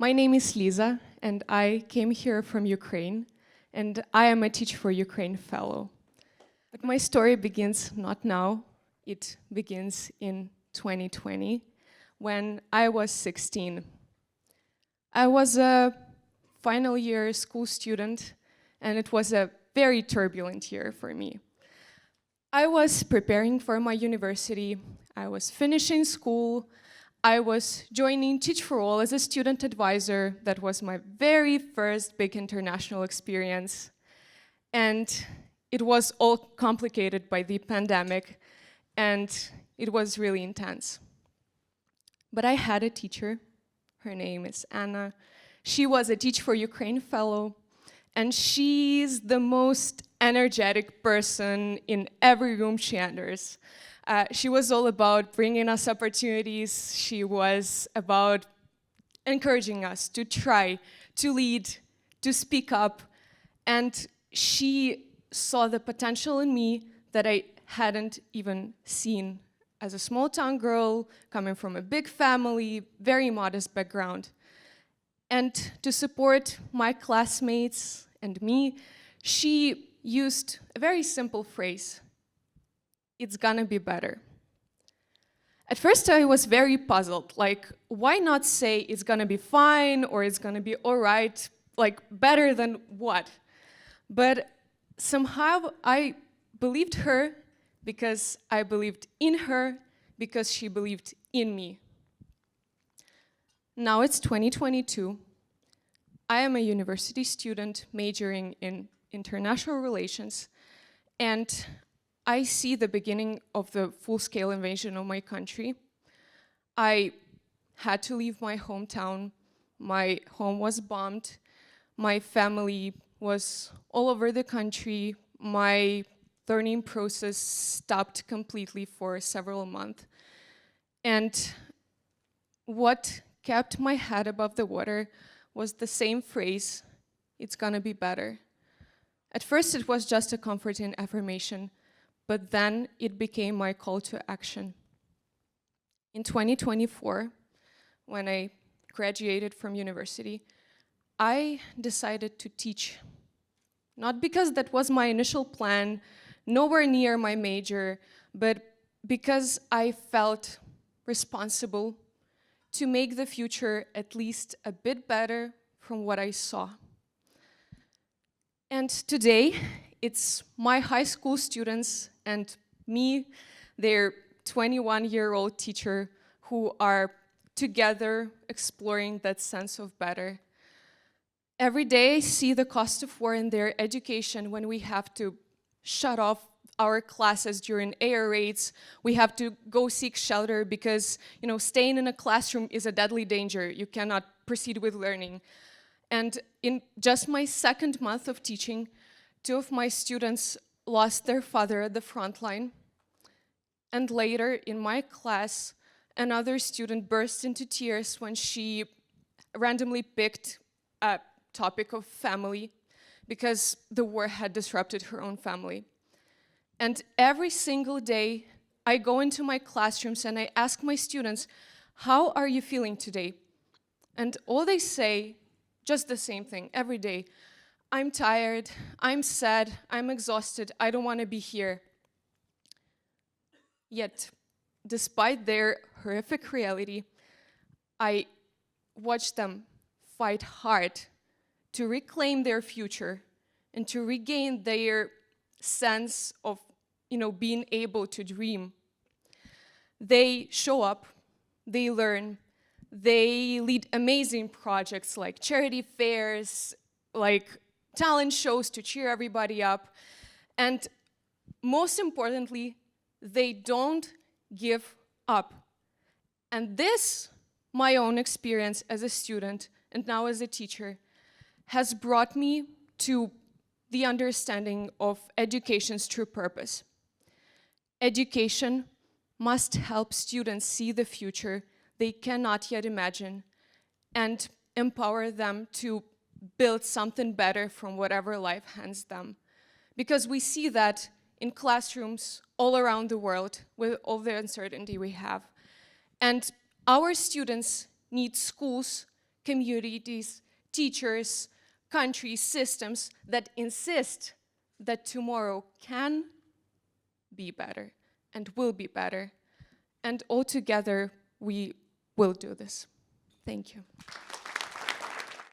My name is Liza, and I came here from Ukraine, and I am a Teach for Ukraine fellow. But my story begins not now, it begins in 2020, when I was 16. I was a final year school student, and it was a very turbulent year for me. I was preparing for my university, I was finishing school, I was joining Teach for All as a student advisor. That was my very first big international experience. And it was all complicated by the pandemic, and it was really intense. But I had a teacher, her name is Anna. She was a Teach for Ukraine fellow, and she's the most energetic person in every room she enters. She was all about bringing us opportunities. She was about encouraging us to try, to lead, to speak up. And she saw the potential in me that I hadn't even seen as a small town girl, coming from a big family, very modest background. And to support my classmates and me, she used a very simple phrase: it's gonna be better. At first I was very puzzled, like, why not say it's gonna be fine or it's gonna be all right, like better than what? But somehow I believed her because I believed in her, because she believed in me. Now it's 2022. I am a university student majoring in international relations, and I see the beginning of the full-scale invasion of my country. I had to leave my hometown. My home was bombed. My family was all over the country. My learning process stopped completely for several months. And what kept my head above the water was the same phrase: it's gonna be better. At first it was just a comforting affirmation, but then it became my call to action. In 2024, when I graduated from university, I decided to teach. Not because that was my initial plan, nowhere near my major, but because I felt responsible to make the future at least a bit better from what I saw. And today, it's my high school students and me, their 21-year-old teacher, who are together exploring that sense of better. Every day I see the cost of war in their education when we have to shut off our classes during air raids. We have to go seek shelter because, staying in a classroom is a deadly danger. You cannot proceed with learning. And in just my second month of teaching, 2 of my students lost their father at the front line. And later in my class, another student burst into tears when she randomly picked a topic of family because the war had disrupted her own family. And every single day, I go into my classrooms and I ask my students, how are you feeling today? And all they say, just the same thing every day: I'm tired, I'm sad, I'm exhausted, I don't want to be here. Yet, despite their horrific reality, I watch them fight hard to reclaim their future and to regain their sense of, being able to dream. They show up, they learn, they lead amazing projects like charity fairs, like talent shows to cheer everybody up. And most importantly, they don't give up. And this, my own experience as a student and now as a teacher, has brought me to the understanding of education's true purpose. Education must help students see the future they cannot yet imagine and empower them to build something better from whatever life hands them. Because we see that in classrooms all around the world with all the uncertainty we have. And our students need schools communities, teachers, countries, systems that insist that tomorrow can be better and will be better. And all together, we will do this. Thank you.